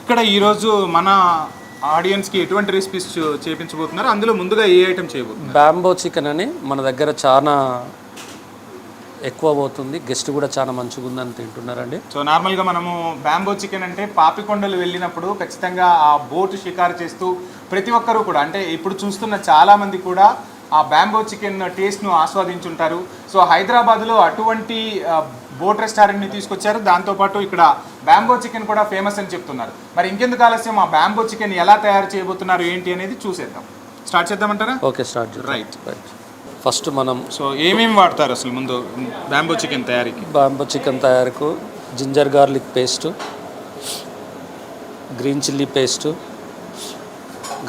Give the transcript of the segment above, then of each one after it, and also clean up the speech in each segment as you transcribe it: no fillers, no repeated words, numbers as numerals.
ఇక్కడ ఈరోజు మన ఆడియన్స్కి ఎటువంటి రెసిపీస్ చేయించబోతున్నారు, అందులో ముందుగా ఏ ఐటమ్ చేయబోతున్నారు? బ్యాంబో చికెన్ అని మన దగ్గర చాలా ఎక్కువ పోతుంది, గెస్ట్ కూడా చాలా మంచిగా ఉందని తింటున్నారండి. సో నార్మల్గా మనము బ్యాంబో చికెన్ అంటే పాపికొండలు వెళ్ళినప్పుడు ఖచ్చితంగా ఆ బోటు షికారు చేస్తూ ప్రతి ఒక్కరూ కూడా, అంటే ఇప్పుడు చూస్తున్న చాలామంది కూడా ఆ బ్యాంబో చికెన్ టేస్ట్ను ఆస్వాదించుంటారు. సో హైదరాబాద్లో అటువంటి బోట్ రెస్టారెంట్ని తీసుకొచ్చారు. దాంతోపాటు ఇక్కడ బ్యాంబో చికెన్ కూడా ఫేమస్ అని చెప్తున్నారు. మరి ఇంకెందుకు ఆలస్యం, ఆ బ్యాంబో చికెన్ ఎలా తయారు చేయబోతున్నారు ఏంటి అనేది చూసేద్దాం. స్టార్ట్ చేద్దామంటారా? ఓకే, స్టార్ట్ చేద్దాం. రైట్. ఫస్ట్ మనం ఏమేమి వాడతారు అసలు ముందు బ్యాంబో చికెన్ తయారీకి? బ్యాంబో చికెన్ తయారీకు ginger garlic paste, green chilli paste,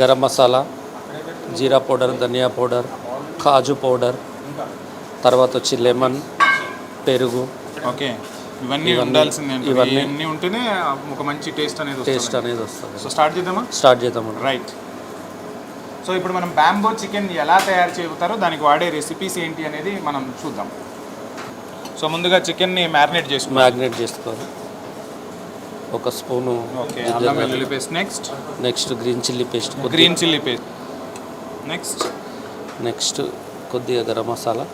garam masala, jeera powder, dhaniya powder, kaju powder, తర్వాత వచ్చి లెమన్, పెరుగు. ఓకే, ఇవన్నీ ఉండాల్సిందే. ఇవన్నీ ఉంటేనే ఒక మంచి టేస్ట్ అనేది వస్తుంది. సో స్టార్ట్ చేద్దామా? రైట్. సో ఇప్పుడు మనం బ్యాంబో చికెన్ ఎలా తయారు చేయబోతారో దానికి వాడే రెసిపీస్ ఏంటి అనేది మనం చూద్దాం. సో ముందుగా చికెన్ని మ్యారినేట్ చేసుకోవాలి. ఒక స్పూను అల్లం వెల్లుల్లి paste, next green chilli paste, next కొద్దిగా గరం మసాలా,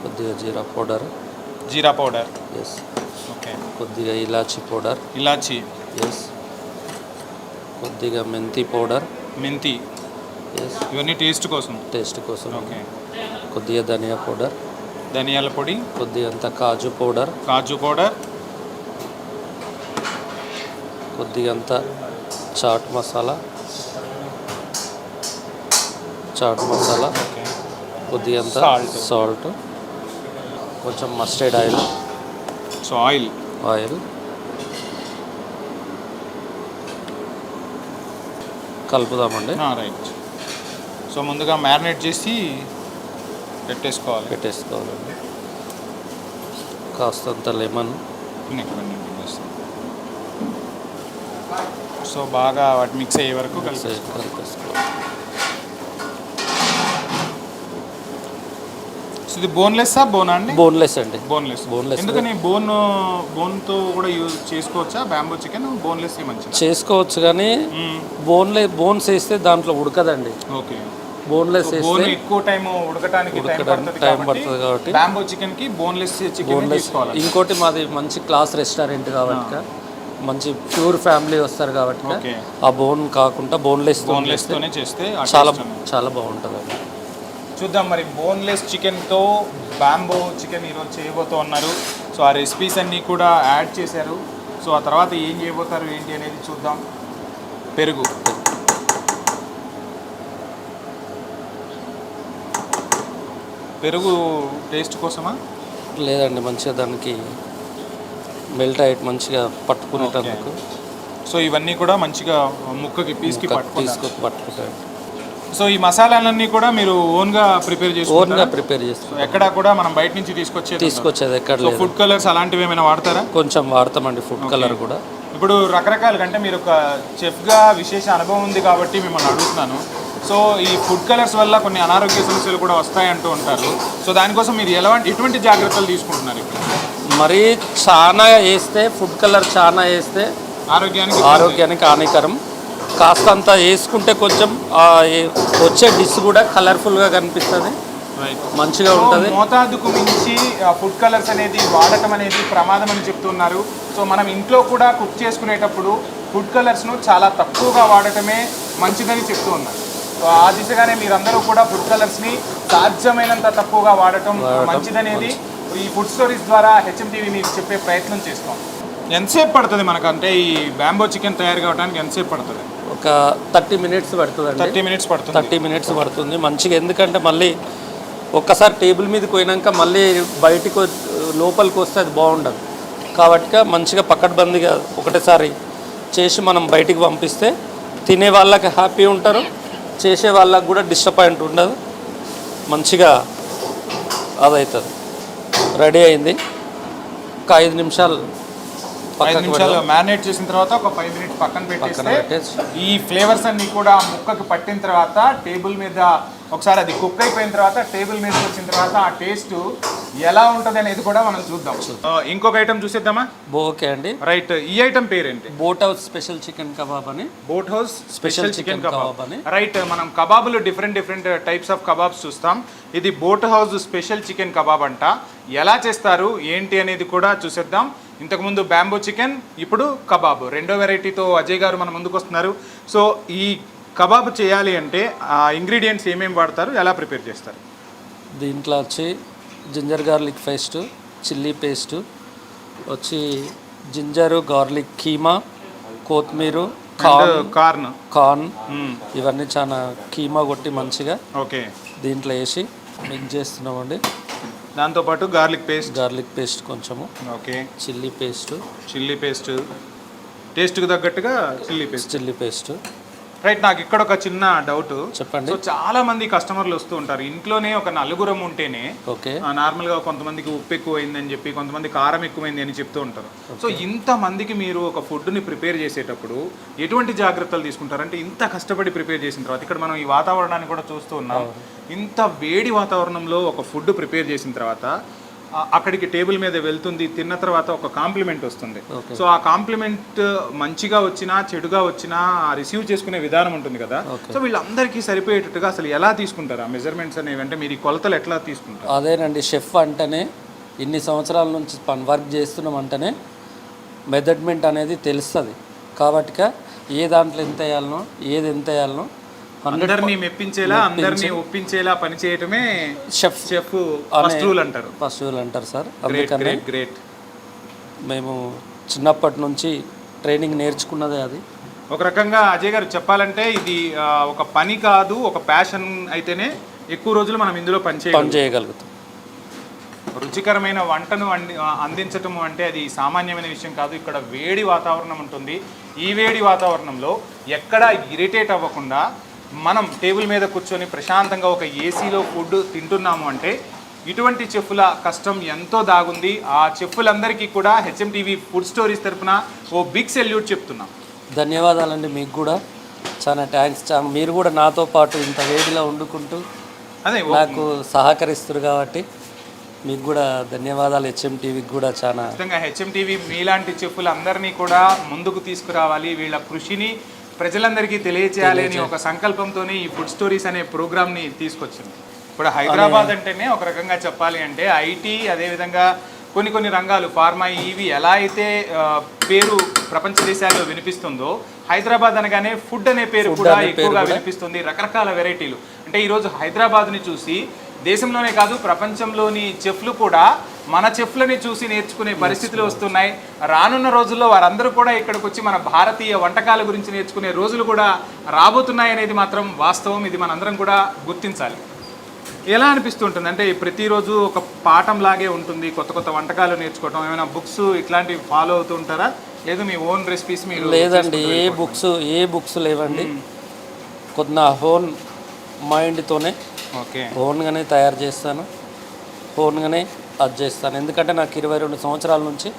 కొద్దిగా జీరా పౌడర్, ఎస్, ఓకే, కొద్దిగా ఇలాచీ పౌడర్, ఎస్, కొద్దిగా మెంతి పౌడర్, ఎస్, ఇవన్నీ టేస్ట్ కోసం. ఓకే, కొద్దిగా ధనియాల పొడి, కొద్దిగా అంత కాజు పౌడర్, కొద్దిగా అంత చాట్ మసాలా, కొద్దిగా అంత సాల్ట్, కొంచెం మస్టర్డ్ ఆయిల్. సో ఆయిల్ కలుపుదామండి. రైట్. సో ముందుగా మ్యారినేట్ చేసి పెట్టేసుకోవాలండి. కాస్తంత లెమన్, సో బాగా వాటి మిక్స్ అయ్యే వరకు కలిపేసుకోవాలి. ఇది బోనా అండి? బోన్లెస్ అండి. బోన్లెస్. ఎందుకని బోన్తో కూడా యూజ్ చేసుకోవచ్చా బ్యాంబో చికెన్? బోన్లెస్ మంచిది చేసుకోవచ్చు, కానీ బోన్స్ వేస్తే దాంట్లో ఉడకదండి. ఓకే, బోన్లెస్ వేస్తే ఎక్కువ టైం ఉడకడానికి టైం పడుతుంది కాబట్టి బ్యాంబో చికెన్ కి బోన్లెస్ చికెన్ తీసుకోవాలి. ఇంకోటి మాది మంచి క్లాస్ రెస్టారెంట్ కాబట్టి, మంచి ప్యూర్ ఫ్యామిలీ వస్తారు కాబట్టి ఆ బోన్ కాకుండా బోన్లెస్ తోనే చేస్తే చాలా బాగుంటుంది. చూద్దాం మరి బోన్లెస్ చికెన్తో బ్యాంబో చికెన్ ఈరోజు చేయబోతూ ఉన్నారు. సో ఆ రెసిపీస్ అన్నీ కూడా యాడ్ చేశారు. సో ఆ తర్వాత ఏం చేయబోతారు ఏంటి అనేది చూద్దాం. పెరుగు టేస్ట్ కోసమా? లేదండి, మంచిగా దానికి మెల్ట్ అయ్యి మంచిగా పట్టుకునేటందుకు. సో ఇవన్నీ కూడా మంచిగా ముక్కకి పీస్కి పట్టుకుంటాయి. సో ఈ మసాలాలన్నీ కూడా మీరు ఓన్గా ప్రిపేర్ చేస్తారు? ఎక్కడ కూడా మనం బయట నుంచి తీసుకొచ్చేది ఎక్కడ? ఫుడ్ కలర్స్ అలాంటివి ఏమైనా వాడతారా? కొంచెం వాడతామండి ఫుడ్ కలర్ కూడా. ఇప్పుడు రకరకాలుగా, అంటే మీరు ఒక చెఫ్గా విశేష అనుభవం ఉంది కాబట్టి మిమ్మల్ని అడుగుతున్నాను. సో ఈ ఫుడ్ కలర్స్ వల్ల కొన్ని అనారోగ్య సమస్యలు కూడా వస్తాయంటూ ఉంటారు. సో దానికోసం మీరు ఎటువంటి జాగ్రత్తలు తీసుకుంటున్నారు? మరి చాలా వేస్తే, ఫుడ్ కలర్ చాలా వేస్తే ఆరోగ్యానికి హానికరం. కాస్తంత వేసుకుంటే కొంచెం వచ్చే డిష్ కూడా కలర్ఫుల్గా కనిపిస్తుంది, మంచిగా ఉంటుంది. మోతాదుకు మించి ఫుడ్ కలర్స్ అనేది వాడటం అనేది ప్రమాదం అని చెప్తున్నారు. సో మనం ఇంట్లో కూడా కుక్ చేసుకునేటప్పుడు ఫుడ్ కలర్స్ను చాలా తక్కువగా వాడటమే మంచిదని చెప్తూ ఉన్నారు. సో ఆ దిశగానే మీరందరూ కూడా ఫుడ్ కలర్స్ని సాధ్యమైనంత తక్కువగా వాడటం మంచిదనేది ఈ ఫుడ్ స్టోరీస్ ద్వారా HM TV మీకు చెప్పే ప్రయత్నం చేస్తాం. ఎంతసేపు పడుతుంది మనకు, అంటే ఈ బ్యాంబో చికెన్ తయారు కావడానికి ఎంతసేపు పడుతుంది? ఒక 30 మినిట్స్ పడుతుంది. 30 మినిట్స్ పడుతుంది మంచిగా. ఎందుకంటే మళ్ళీ ఒక్కసారి టేబుల్ మీదకి పోయినాక మళ్ళీ బయటికి లోపలికి వస్తే అది బాగుండదు కాబట్టి మంచిగా పకడ్బందీగా ఒకటేసారి చేసి మనం బయటికి పంపిస్తే తినే వాళ్ళకి హ్యాపీ ఉంటారు, చేసే వాళ్ళకి కూడా డిసప్పాయింట్ ఉండదు, మంచిగా అదవుతుంది. రెడీ అయింది. ఒక 5 నిమిషాలు 5 నిమిషాలు మ్యారినేట్ చేసిన తర్వాత ఒక 5 మినిట్స్ పక్కన పెట్టేస్తే పెట్టేసి ఈ ఫ్లేవర్స్ అన్ని కూడా ముక్కకి పట్టిన తర్వాత టేబుల్ మీద ఒకసారి అది కుక్ అయిపోయిన తర్వాత టేబుల్ మీద వచ్చిన తర్వాత ఆ టేస్ట్ ఎలా ఉంటుంది అనేది కూడా మనం చూద్దాం. ఇంకొక ఐటమ్ చూసేద్దామా? ఓకే అండి, రైట్. ఈ ఐటమ్ పేరేంటి? Boat house special chicken kebab అని. Boat house special chicken kebab అని. రైట్. మనం కబాబులు డిఫరెంట్ టైప్స్ ఆఫ్ కబాబ్స్ చూస్తాం. ఇది boat house special chicken kebab అంట. ఎలా చేస్తారు ఏంటి అనేది కూడా చూసేద్దాం. ఇంతకుముందు బ్యాంబో చికెన్, ఇప్పుడు కబాబ్, రెండో వెరైటీతో అజయ్ గారు మన ముందుకు వస్తున్నారు. సో ఈ కబాబ్ చేయాలి అంటే ఆ ఇంగ్రీడియంట్స్ ఏమేమి వాడతారు, ఎలా ప్రిపేర్ చేస్తారు? దీంట్లో వచ్చి ginger garlic paste, chilli paste వచ్చి జింజరు గార్లిక్ కీమా, కొత్తిమీర, కార్న్ ఇవన్నీ చాలా కీమా కొట్టి మంచిగా ఓకే దీంట్లో వేసి మిక్స్ చేస్తున్నామండి. దాంతోపాటు గార్లిక్ పేస్ట్ కొంచెము, ఓకే, చిల్లీ పేస్ట్ టేస్ట్కి తగ్గట్టుగా చిల్లీ పేస్ట్. రైట్. నాకు ఇక్కడ ఒక చిన్న డౌట్ చెప్పండి. సో చాలా మంది కస్టమర్లు వస్తూ ఉంటారు, ఇంట్లోనే ఒక నలుగురం ఉంటేనే ఓకే నార్మల్గా కొంతమందికి ఉప్పు ఎక్కువైంది అని చెప్పి, కొంతమంది కారం ఎక్కువైంది అని చెప్తూ ఉంటారు. సో ఇంతమందికి మీరు ఒక ఫుడ్ని ప్రిపేర్ చేసేటప్పుడు ఎటువంటి జాగ్రత్తలు తీసుకుంటారు? అంటే ఇంత కష్టపడి ప్రిపేర్ చేసిన తర్వాత ఇక్కడ మనం ఈ వాతావరణాన్ని కూడా చూస్తూ ఉన్నాం. ఇంత వేడి వాతావరణంలో ఒక ఫుడ్ ప్రిపేర్ చేసిన తర్వాత అక్కడికి టేబుల్ మీద వెళ్తుంది, తిన్న తర్వాత ఒక కాంప్లిమెంట్ వస్తుంది. సో ఆ కాంప్లిమెంట్ మంచిగా వచ్చినా చెడుగా వచ్చినా రిసీవ్ చేసుకునే విధానం ఉంటుంది కదా. సో వీళ్ళందరికీ సరిపోయేటట్టుగా అసలు ఎలా తీసుకుంటారు ఆ మెజర్మెంట్స్ అనేవి? అంటే మీరు ఈ కొలతలు ఎట్లా తీసుకుంటారు? అదేనండి, షెఫ్ అంటేనే ఇన్ని సంవత్సరాల నుంచి వర్క్ చేస్తున్నాం అంటేనే మెజర్మెంట్ అనేది తెలుస్తుంది. కాబట్టి ఏ దాంట్లో ఎంత వేయాలనో ఏది ఎంత వేయాలనో అందరినీ మెప్పించేలా అందరినీ ఒప్పించేలా పని చేయటమే షెఫ్ ఫస్ట్ రూల్ అంటారు సార్. అందుకనే గ్రేట్. మేము చిన్నప్పటి నుంచి ట్రైనింగ్ నేర్చుకున్నదే అది. ఒక రకంగా అజయ్ గారు చెప్పాలంటే ఇది ఒక పని కాదు, ఒక ప్యాషన్ అయితేనే ఎక్కువ రోజులు మనం ఇందులో పని చేయగలుగుతాం. రుచికరమైన వంటను అందించటం అంటే అది సామాన్యమైన విషయం కాదు. ఇక్కడ వేడి వాతావరణం ఉంటుంది. ఈ వేడి వాతావరణంలో ఎక్కడా ఇరిటేట్ అవ్వకుండా మనం టేబుల్ మీద కూర్చొని ప్రశాంతంగా ఒక ఏసీలో ఫుడ్ తింటున్నాము అంటే ఇటువంటి చెఫ్ల కష్టం ఎంతో దాగుంది. ఆ చెఫ్లందరికీ కూడా హెచ్ఎంటీవీ ఫుడ్ స్టోరీస్ తరఫున ఓ బిగ్ సెల్యూట్ చెప్తున్నాం. ధన్యవాదాలండి. మీకు కూడా చాలా థ్యాంక్స్. మీరు కూడా నాతో పాటు ఇంత వేడిలో వండుకుంటూ నాకు సహకరిస్తారు కాబట్టి మీకు కూడా ధన్యవాదాలు. హెచ్ఎంటీవీకి కూడా చాలా ఖచ్చితంగా హెచ్ఎంటీవీ మీలాంటి చెఫ్లందరినీ కూడా ముందుకు తీసుకురావాలి, వీళ్ళ కృషిని ప్రజలందరికీ తెలియచేయాలి అని ఒక సంకల్పంతోనే ఈ ఫుడ్ స్టోరీస్ అనే ప్రోగ్రామ్ని తీసుకొచ్చింది. ఇప్పుడు హైదరాబాద్ అంటేనే ఒక రకంగా చెప్పాలి అంటే ఐటీ, అదేవిధంగా కొన్ని రంగాలు ఫార్మా, ఇవి ఎలా అయితే పేరు ప్రపంచ దేశాల్లో వినిపిస్తుందో హైదరాబాద్ అనగానే ఫుడ్ అనే పేరు కూడా ఎక్కువగా వినిపిస్తుంది. రకరకాల వెరైటీలు. అంటే ఈరోజు హైదరాబాద్ని చూసి దేశంలోనే కాదు ప్రపంచంలోని చెఫ్లు కూడా మన చెఫ్లని చూసి నేర్చుకునే పరిస్థితులు వస్తున్నాయి. రానున్న రోజుల్లో వారందరూ కూడా ఇక్కడికి వచ్చి మన భారతీయ వంటకాల గురించి నేర్చుకునే రోజులు కూడా రాబోతున్నాయి అనేది మాత్రం వాస్తవం. ఇది మనందరం కూడా గుర్తించాలి. ఎలా అనిపిస్తుంటుంది అంటే ప్రతిరోజు ఒక పాఠం లాగే ఉంటుంది, కొత్త వంటకాలు నేర్చుకోవటం, ఏమైనా బుక్స్ ఇట్లాంటివి ఫాలో అవుతూ ఉంటారా? లేదు మీ ఓన్ రెసిపీస్ మీరు? లేదండి, ఏ బుక్స్ లేవండి. కొద్ది ఓన్ మైండ్తోనే ఓన్గానే తయారు చేస్తాను, ఓన్గానే అది చేస్తాను. ఎందుకంటే నాకు 22 సంవత్సరాల నుంచి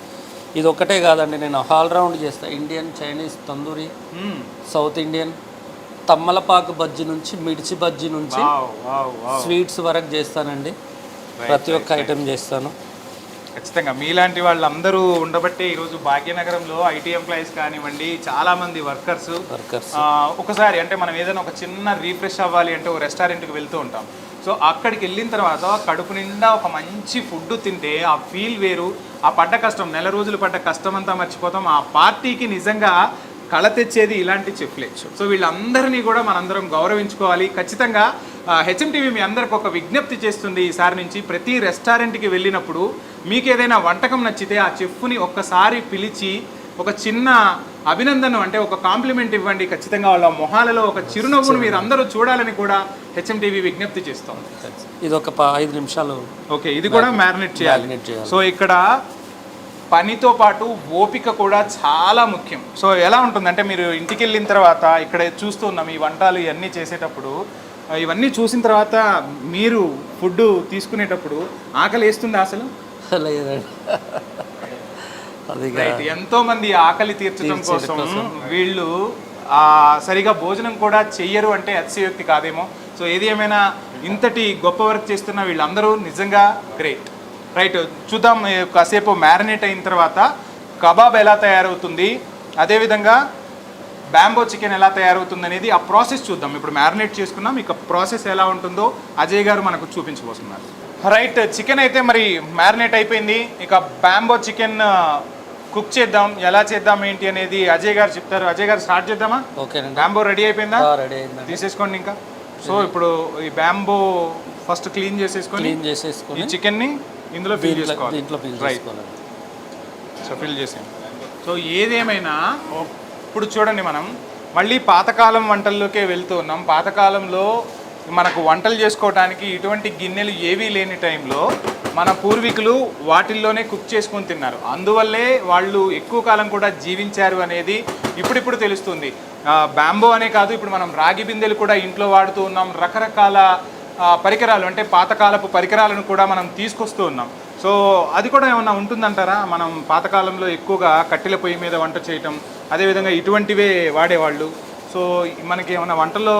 ఇది ఒక్కటే కాదండి, నేను ఆల్రౌండ్ చేస్తాను. Indian, Chinese, tandoori, south Indian, తమ్మలపాకు బజ్జీ నుంచి మిర్చి బజ్జీ నుంచి స్వీట్స్ వరకు చేస్తానండి. ప్రతి ఒక్క ఐటెం చేస్తాను. ఖచ్చితంగా మీలాంటి వాళ్ళందరూ ఉండబట్టే ఈరోజు భాగ్యనగరంలో ఐటీ ఎంప్లాయీస్ కానివ్వండి, చాలామంది వర్కర్స్ ఒకసారి అంటే మనం ఏదైనా ఒక చిన్న రీఫ్రెష్ అవ్వాలి అంటే ఒక రెస్టారెంట్కి వెళ్తూ ఉంటాం. సో అక్కడికి వెళ్ళిన తర్వాత కడుపు నిండా ఒక మంచి ఫుడ్ తింటే ఆ ఫీల్ వేరు. ఆ పడ్డ కష్టం, నెల రోజులు పడ్డ కష్టం అంతా మర్చిపోతాం. ఆ పార్టీకి నిజంగా కళ తెచ్చేది ఇలాంటి చెఫ్లే. సో వీళ్ళందరినీ కూడా మనందరం గౌరవించుకోవాలి. ఖచ్చితంగా హెచ్ఎంటీవీ మీ అందరికి ఒక విజ్ఞప్తి చేస్తుంది. ఈసారి నుంచి ప్రతి రెస్టారెంట్కి వెళ్ళినప్పుడు మీకు ఏదైనా వంటకం నచ్చితే ఆ చెఫ్ని ఒక్కసారి పిలిచి ఒక చిన్న అభినందన అంటే ఒక కాంప్లిమెంట్ ఇవ్వండి. ఖచ్చితంగా వాళ్ళ మొహాలలో ఒక చిరునవ్వును మీరు అందరూ చూడాలని కూడా హెచ్ఎంటీవీ విజ్ఞప్తి చేస్తాం. ఇది ఒక 5 నిమిషాలు ఓకే, ఇది కూడా మ్యారినేట్ చేయాలి. సో ఇక్కడ పనితో పాటు ఓపిక కూడా చాలా ముఖ్యం. సో ఎలా ఉంటుందంటే మీరు ఇంటికి వెళ్ళిన తర్వాత ఇక్కడ చూస్తూ ఉన్నాం ఈ వంటలు ఇవన్నీ చేసేటప్పుడు, ఇవన్నీ చూసిన తర్వాత మీరు ఫుడ్ తీసుకునేటప్పుడు ఆకలి వేస్తుందా అసలు? లేదండి, అది రైట్. ఎంతో మంది ఆకలి తీర్చడం కోసం వీళ్ళు సరిగా భోజనం కూడా చెయ్యరు అంటే అతిశయోక్తి కాదేమో. సో ఏది ఏమైనా ఇంతటి గొప్ప వర్క్ చేస్తున్న వీళ్ళందరూ నిజంగా గ్రేట్. రైట్, చూద్దాం కాసేపు మ్యారినేట్ అయిన తర్వాత కబాబ్ ఎలా తయారవుతుంది, అదేవిధంగా బ్యాంబో చికెన్ ఎలా తయారవుతుంది అనేది ఆ ప్రాసెస్ చూద్దాం. ఇప్పుడు మ్యారినేట్ చేసుకున్నాం, ఇక ప్రాసెస్ ఎలా ఉంటుందో అజయ్ గారు మనకు చూపించబోతున్నారు. రైట్, చికెన్ అయితే మరి మ్యారినేట్ అయిపోయింది. ఇక బ్యాంబో చికెన్ కుక్ చేద్దాం, ఎలా చేద్దాం ఏంటి అనేది అజయ్ గారు చెప్తారు. అజయ్ గారు స్టార్ట్ చేద్దామా? ఓకే. బ్యాంబో రెడీ అయిపోయిందా? రెడీ అయింది, తీసేసుకోండి. ఇంకా సో ఇప్పుడు ఈ బ్యాంబో ఫస్ట్ క్లీన్ చేసేసుకొని ఈ చికెన్ ని ఇందులో ఫిల్ చేసుకోవాలి. రైట్, సో ఫిల్ చేసాం. సో ఏదేమైనా ఇప్పుడు చూడండి, మనం మళ్ళీ పాతకాలం వంటల్లోకే వెళ్తూ ఉన్నాం. పాతకాలంలో మనకు వంటలు చేసుకోవడానికి ఇటువంటి గిన్నెలు ఏవీ లేని టైంలో మన పూర్వీకులు వాటిల్లోనే కుక్ చేసుకొని తిన్నారు. అందువల్లే వాళ్ళు ఎక్కువ కాలం కూడా జీవించారు అనేది ఇప్పుడిప్పుడు తెలుస్తుంది. బ్యాంబో అనే కాదు, ఇప్పుడు మనం రాగి బిందెలు కూడా ఇంట్లో వాడుతూ ఉన్నాం. రకరకాల పరికరాలు అంటే పాతకాలపు పరికరాలను కూడా మనం తీసుకొస్తూ ఉన్నాం. సో అది కూడా ఏమన్నా ఉంటుందంటారా? మనం పాతకాలంలో ఎక్కువగా కట్టెల పొయ్యి మీద వంట చేయటం, అదేవిధంగా ఇటువంటివే వాడేవాళ్ళు. సో మనకి ఏమన్నా వంటల్లో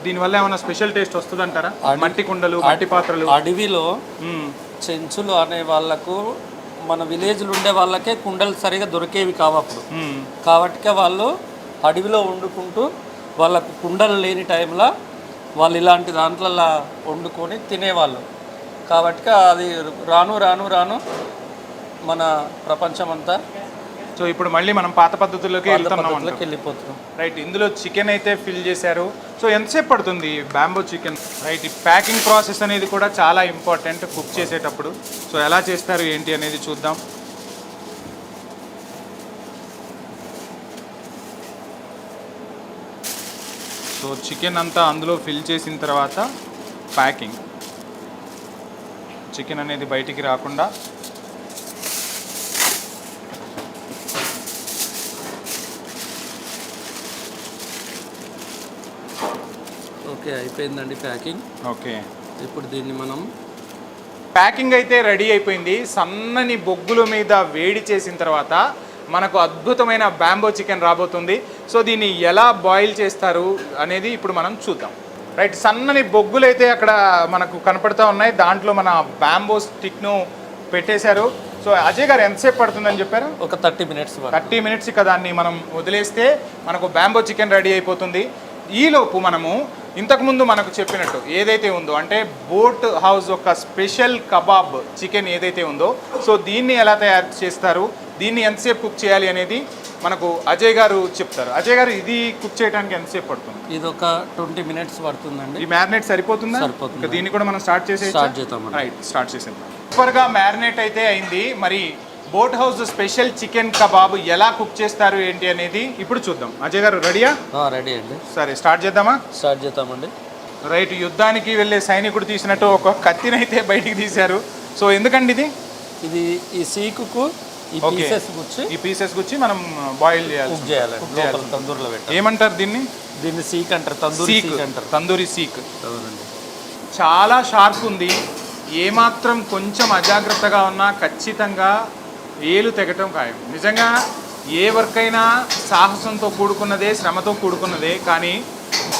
దీనివల్ల ఏమైనా స్పెషల్ టేస్ట్ వస్తుందంటారా? మట్టి కుండలు, మట్టి పాత్రలు. అడవిలో చెంచులు అనే వాళ్ళకు, మన విలేజ్లు ఉండే వాళ్ళకే కుండలు సరిగా దొరికేవి కావప్పుడు. కాబట్టి వాళ్ళు అడవిలో వండుకుంటూ వాళ్ళకు కుండలు లేని టైంలో వాళ్ళు ఇలాంటి దాంట్లో వండుకొని తినేవాళ్ళు. కాబట్టి అది రాను రాను రాను మన ప్రపంచం అంతా సో ఇప్పుడు మళ్ళీ మనం పాత పద్ధతుల్లోకి వెళ్ళిపోతున్నాం. రైట్, ఇందులో చికెన్ అయితే ఫిల్ చేశారు. సో ఎంతసేపు పడుతుంది బ్యాంబో చికెన్? రైట్, ఈ ప్యాకింగ్ ప్రాసెస్ అనేది కూడా చాలా ఇంపార్టెంట్ కుక్ చేసేటప్పుడు. సో ఎలా చేస్తారు ఏంటి అనేది చూద్దాం. సో చికెన్ అంతా అందులో ఫిల్ చేసిన తర్వాత ప్యాకింగ్, చికెన్ అనేది బయటికి రాకుండా. ఓకే, అయిపోయిందండి ప్యాకింగ్. ఓకే, ఇప్పుడు దీన్ని మనం ప్యాకింగ్ అయితే రెడీ అయిపోయింది. సన్నని బొగ్గుల మీద వేడి చేసిన తర్వాత మనకు అద్భుతమైన బ్యాంబో చికెన్ రాబోతుంది. సో దీన్ని ఎలా బాయిల్ చేస్తారు అనేది ఇప్పుడు మనం చూద్దాం. రైట్, సన్నని బొగ్గులు అయితే అక్కడ మనకు కనపడుతూ ఉన్నాయి. దాంట్లో మన బ్యాంబో స్టిక్ను పెట్టేశారు. సో అజయ్ గారు ఎంతసేపు పడుతుందని చెప్పారు? ఒక 30 మినిట్స్. 30 మినిట్స్ ఇక దాన్ని మనం వదిలేస్తే మనకు బ్యాంబో చికెన్ రెడీ అయిపోతుంది. ఈలోపు మనము ఇంతకుముందు మనకు చెప్పినట్టు ఏదైతే ఉందో అంటే బోట్ హౌస్ ఒక స్పెషల్ కబాబ్ చికెన్ ఏదైతే ఉందో, సో దీన్ని ఎలా తయారు చేస్తారు, దీన్ని ఎంతసేపు కుక్ చేయాలి అనేది మనకు అజయ్ గారు చెప్తారు. అజయ్ గారు, ఇది కుక్ చేయడానికి ఎంతసేపు పడుతుంది? ఇది ఒక 20 మినిట్స్ పడుతుందండి. ఈ మ్యారినేట్ సరిపోతుందా? సరిపోతుంది. దీన్ని కూడా మనం స్టార్ట్ చేద్దాం. రైట్, స్టార్ట్ చేసేద్దాం. సూపర్గా మ్యారినేట్ అయితే అయింది. మరి boat house special chicken kebab ఎలా కుక్ చేస్తారు ఏంటి అనేది ఇప్పుడు చూద్దాం. అజయ్ గారు రెడీయా? రెడీ అండి. సరే, స్టార్ట్ చేద్దామా? స్టార్ట్ చేద్దామండి. రైట్, యుద్ధానికి వెళ్ళే సైనికుడు తీసినట్టు ఒక కత్తినైతే బయటికి తీశారు. సో ఎందుకండి ఇది ఈ సీకుకు ఈ పీసెస్ గుచ్చి మనం బాయిల్ చేయాలి. తందూరులో పెట్టి ఏమంటారు దీన్ని? దీన్ని సీక్ అంటారు. తందూరి సీక్. చాలా షార్ప్ ఉంది. ఏమాత్రం కొంచెం అజాగ్రత్తగా ఉన్నా ఖచ్చితంగా ఏలు తెగటం ఖాయం. నిజంగా ఏ వర్క్ అయినా సాహసంతో కూడుకున్నదే, శ్రమతో కూడుకున్నదే. కానీ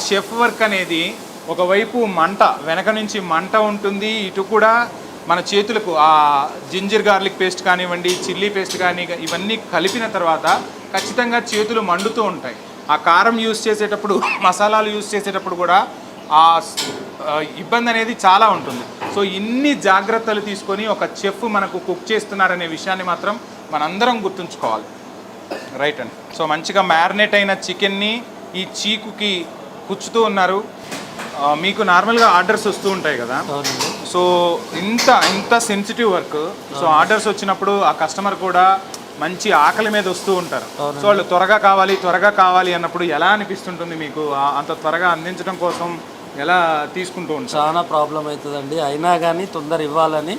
షెఫ్ వర్క్ అనేది ఒకవైపు మంట, వెనక నుంచి మంట ఉంటుంది, ఇటు కూడా మన చేతులకు ఆ జింజర్ గార్లిక్ పేస్ట్ కానివ్వండి, చిల్లీ పేస్ట్ కానీ ఇవన్నీ కలిపిన తర్వాత ఖచ్చితంగా చేతులు మండుతూ ఉంటాయి. ఆ కారం యూస్ చేసేటప్పుడు, మసాలాలు యూస్ చేసేటప్పుడు కూడా ఆ ఇబ్బంది అనేది చాలా ఉంటుంది. సో ఇన్ని జాగ్రత్తలు తీసుకొని ఒక చెఫ్ మనకు కుక్ చేస్తున్నారనే విషయాన్ని మాత్రం మనందరం గుర్తుంచుకోవాలి. రైట్ అండి. సో మంచిగా మ్యారినేట్ అయిన చికెన్ని ఈ చీకుకి కుచ్చుతూ ఉన్నారు. మీకు నార్మల్గా ఆర్డర్స్ వస్తూ ఉంటాయి కదా, సో ఇంత సెన్సిటివ్ వర్క్. సో ఆర్డర్స్ వచ్చినప్పుడు ఆ కస్టమర్ కూడా మంచి ఆకలి మీద వస్తూ ఉంటారు. సో వాళ్ళు త్వరగా కావాలి అన్నప్పుడు ఎలా అనిపిస్తుంటుంది మీకు? అంత త్వరగా అందించడం కోసం ఎలా తీసుకుంటూ ఉంటారు? చాలా ప్రాబ్లం అవుతుందండి, అయినా కానీ తొందర ఇవ్వాలని.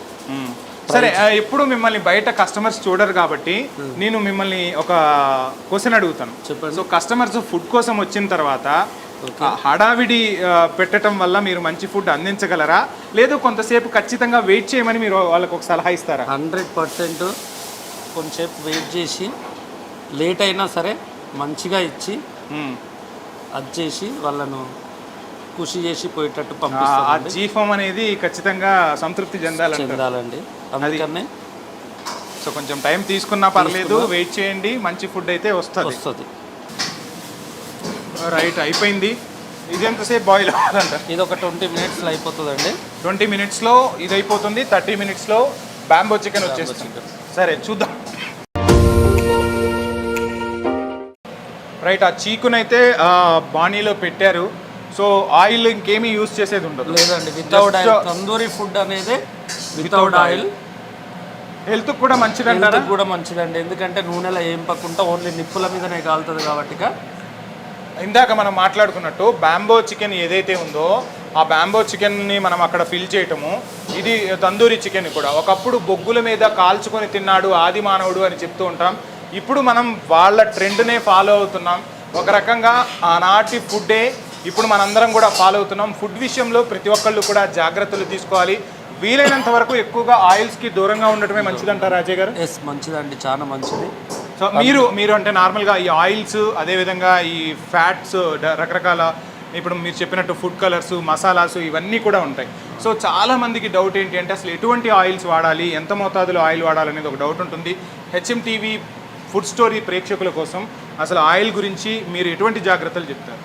సరే, ఎప్పుడు మిమ్మల్ని బయట కస్టమర్స్ చూడరు కాబట్టి నేను మిమ్మల్ని ఒక క్వశ్చన్ అడుగుతాను. చెప్పండి. సో కస్టమర్స్ ఫుడ్ కోసం వచ్చిన తర్వాత హడావిడి పెట్టడం వల్ల మీరు మంచి ఫుడ్ అందించగలరా, లేదు కొంతసేపు ఖచ్చితంగా వెయిట్ చేయమని మీరు వాళ్ళకి ఒక సలహా ఇస్తారా? 100% కొంచెంసేపు వెయిట్ చేసి లేట్ అయినా సరే మంచిగా ఇచ్చి అది చేసి వాళ్ళను కృషి చేసి పోయేటట్టు పంపిస్తాం. జీఫం అనేది ఖచ్చితంగా సంతృప్తి చెందాలండి. అందుకనే సో కొంచెం టైం తీసుకున్నా పర్లేదు, వెయిట్ చేయండి, మంచి ఫుడ్ అయితే వస్తుంది. రైట్, అయిపోయింది. ఇది ఎంతసేపు బాయిల్ అవ్వాలంట? ఇది ఒక 20 మినిట్స్లో అయిపోతుందండి. 20 మినిట్స్లో ఇది అయిపోతుంది. 30 మినిట్స్లో బ్యాంబో చికెన్ వచ్చేస్తుంది. సరే చూద్దాం. రైట్, ఆ చీకునైతే బాణీలో పెట్టారు. సో ఆయిల్ ఇంకేమీ యూజ్ చేసేది ఉండదు లేదండి. వితౌట్ ఆయిల్ తందూరి ఫుడ్ అనేది వితౌట్ ఆయిల్ హెల్త్ కూడా మంచిదంటారా? కూడా మంచిదండి. ఎందుకంటే నూనెలో ఏం పక్కుంటా ఓన్లీ నిప్పుల మీదనే కాలుతుంది కాబట్టి. ఇందాక మనం మాట్లాడుకున్నట్టు బ్యాంబో చికెన్ ఏదైతే ఉందో ఆ బ్యాంబో చికెన్ని మనం అక్కడ ఫిల్ చేయటము, ఇది తందూరి చికెన్ కూడా ఒకప్పుడు బొగ్గుల మీద కాల్చుకొని తిన్నాడు ఆది మానవుడు అని చెప్తూ ఉంటాం. ఇప్పుడు మనం వాళ్ళ ట్రెండ్నే ఫాలో అవుతున్నాం. ఒక రకంగా ఆనాటి ఫుడ్డే ఇప్పుడు మనందరం కూడా ఫాలో అవుతున్నాం. ఫుడ్ విషయంలో ప్రతి ఒక్కళ్ళు కూడా జాగ్రత్తలు తీసుకోవాలి. వీలైనంత వరకు ఎక్కువగా ఆయిల్స్కి దూరంగా ఉండటమే మంచిదంటారా రాజయ్య గారు? ఎస్, మంచిదండి, చాలా మంచిది. సో మీరు అంటే నార్మల్గా ఈ ఆయిల్స్, అదేవిధంగా ఈ ఫ్యాట్స్, రకరకాల ఇప్పుడు మీరు చెప్పినట్టు ఫుడ్ కలర్స్, మసాలాస్ ఇవన్నీ కూడా ఉంటాయి. సో చాలామందికి డౌట్ ఏంటి అంటే అసలు ఎటువంటి ఆయిల్స్ వాడాలి, ఎంత మోతాదులో ఆయిల్ వాడాలి అనేది ఒక డౌట్ ఉంటుంది. హెచ్ఎం టీవీ ఫుడ్ స్టోరీ ప్రేక్షకుల కోసం అసలు ఆయిల్ గురించి మీరు ఎటువంటి జాగ్రత్తలు చెప్తారు?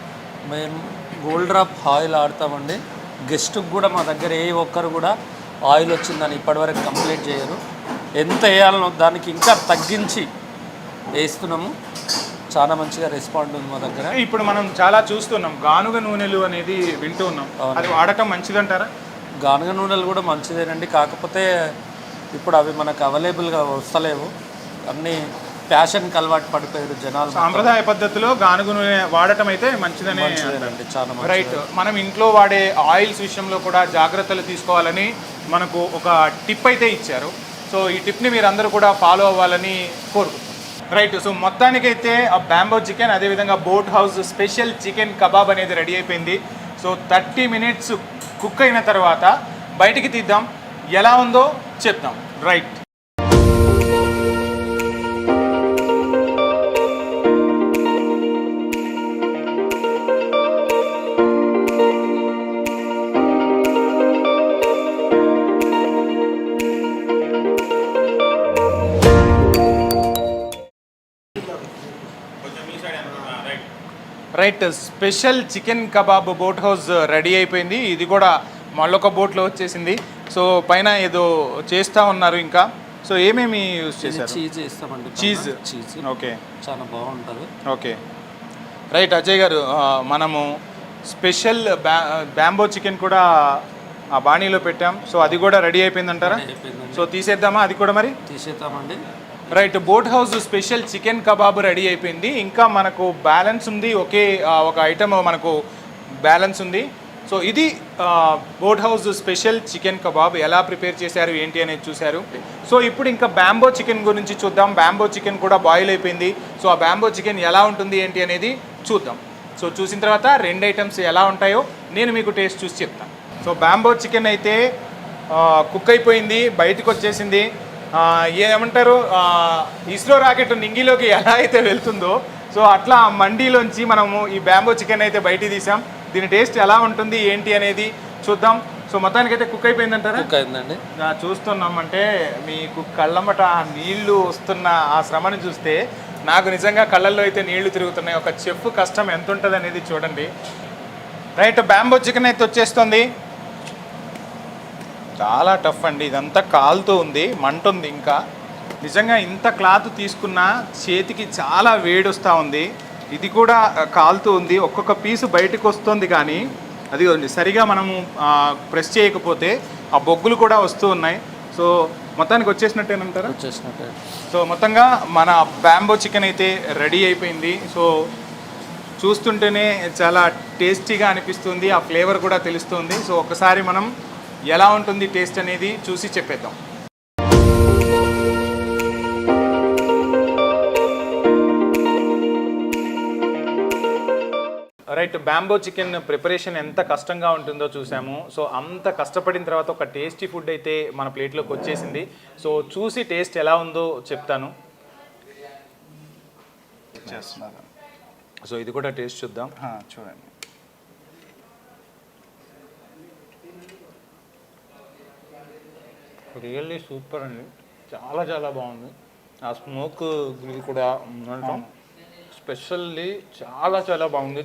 మేము గోల్డ్ డ్రాప్ ఆయిల్ ఆడతామండి. గెస్ట్కి కూడా మా దగ్గర ఏ ఒక్కరు కూడా ఆయిల్ వచ్చిందని ఇప్పటివరకు కంప్లీట్ చేయరు. ఎంత వేయాలనో దానికి ఇంకా తగ్గించి వేస్తున్నాము. చాలా మంచిగా రెస్పాండ్ ఉంది మా దగ్గర. ఇప్పుడు మనం చాలా చూస్తున్నాం గానుగ నూనెలు అనేది వింటూ ఉన్నాం, అది వాడటం మంచిదంటారా? గానుగ నూనెలు కూడా మంచిదేనండి. కాకపోతే ఇప్పుడు అవి మనకు అవైలబుల్గా వస్తలేవు. అన్నీ ఫ్యాషన్కి అలవాటు పడిపోయారు జనాలు. సాంప్రదాయ పద్ధతిలో గానుగ నూనె వాడటం అయితే మంచిదనే. చాలా రైట్. మనం ఇంట్లో వాడే ఆయిల్స్ విషయంలో కూడా జాగ్రత్తలు తీసుకోవాలని మనకు ఒక టిప్ అయితే ఇచ్చారు. సో ఈ టిప్ని మీరు అందరూ కూడా ఫాలో అవ్వాలని కోరుకుంటున్నాం. రైట్. సో మొత్తానికైతే ఆ బ్యాంబో చికెన్, అదేవిధంగా boat house special chicken kebab అనేది రెడీ అయిపోయింది. సో 30 మినిట్స్ కుక్ అయిన తర్వాత బయటికి తీద్దాం, ఎలా ఉందో చెప్తాం. Right. Right, special chicken kebab boat house ready అయిపోయింది. ఇది కూడా మళ్ళొక బోట్లో వచ్చేసింది. సో పైన ఏదో చేస్తూ ఉన్నారు ఇంకా. సో ఏమేమి యూజ్ చేశారు? చీజ్ వేస్తామండి. చీజ్. ఓకే, చాలా బాగుంటుంది. Okay, right. అజయ్ గారు, మనము స్పెషల్ బ్యాంబో చికెన్ కూడా ఆ బాణీలో పెట్టాం. సో అది కూడా రెడీ అయిపోయిందంటారా? సో తీసేద్దామా అది కూడా? మరి తీసేద్దామండి. Right, boat house special chicken kebab ready అయిపోయింది. ఇంకా మనకు బ్యాలెన్స్ ఉంది, ఒక ఐటమ్ మనకు బ్యాలెన్స్ ఉంది. సో ఇది boat house special chicken kebab ఎలా ప్రిపేర్ చేశారు ఏంటి అనేది చూశారు. సో ఇప్పుడు ఇంకా బ్యాంబో చికెన్ గురించి చూద్దాం. బ్యాంబో చికెన్ కూడా బాయిల్ అయిపోయింది. సో ఆ బ్యాంబో చికెన్ ఎలా ఉంటుంది ఏంటి అనేది చూద్దాం. సో చూసిన తర్వాత రెండు ఐటమ్స్ ఎలా ఉంటాయో నేను మీకు టేస్ట్ చూసి చెప్తాను. సో బ్యాంబో చికెన్ అయితే కుక్ అయిపోయింది, బయటకు వచ్చేసింది. ఏమంటారు, ఇస్రో రాకెట్ నింగిలోకి ఎలా అయితే వెళ్తుందో సో అట్లా మండీలోంచి మనము ఈ బ్యాంబో చికెన్ అయితే బయట తీసాం. దీని టేస్ట్ ఎలా ఉంటుంది ఏంటి అనేది చూద్దాం. సో మొత్తానికైతే కుక్ అయిపోయిందంటారా? కుక్ అయిందండి. చూస్తున్నామంటే మీకు కళ్ళమ్మట నీళ్లు వస్తున్న ఆ శ్రమను చూస్తే నాకు నిజంగా కళ్ళల్లో అయితే నీళ్లు తిరుగుతున్నాయి. ఒక చెఫ్ కష్టం ఎంత ఉంటుంది అనేది చూడండి. రైట్, బ్యాంబో చికెన్ అయితే వచ్చేస్తుంది. చాలా టఫ్ అండి, ఇదంతా కాలుతూ ఉంది, మంట ఉంది. ఇంకా నిజంగా ఇంత క్లాత్ తీసుకున్నా చేతికి చాలా వేడి వస్తూ ఉంది. ఇది కూడా కాలుతూ ఉంది, ఒక్కొక్క పీసు బయటకు వస్తుంది. కానీ అది సరిగా మనము ప్రెస్ చేయకపోతే ఆ బొగ్గులు కూడా వస్తూ ఉన్నాయి. సో మొత్తానికి వచ్చేసినట్టేనంటారా? వచ్చేసినట్టే. సో మొత్తంగా మన బ్యాంబో చికెన్ అయితే రెడీ అయిపోయింది. సో చూస్తుంటేనే చాలా టేస్టీగా అనిపిస్తుంది, ఆ ఫ్లేవర్ కూడా తెలుస్తుంది. సో ఒకసారి మనం ఎలా ఉంటుంది టేస్ట్ అనేది చూసి చెప్పేద్దాం. రైట్, బ్యాంబో చికెన్ ప్రిపరేషన్ ఎంత కష్టంగా ఉంటుందో చూసాము. సో అంత కష్టపడిన తర్వాత ఒక టేస్టీ ఫుడ్ అయితే మన ప్లేట్లోకి వచ్చేసింది. సో చూసి టేస్ట్ ఎలా ఉందో చెప్తాను. చెక్ చేస్తున్నారు. సో ఇది కూడా టేస్ట్ చూద్దాం. చూడండి. రియల్లీ సూపర్ అండి, చాలా చాలా బాగుంది. ఆ స్మోక్ గ్రిల్ కూడా ఉండటం స్పెషల్లీ చాలా చాలా బాగుంది.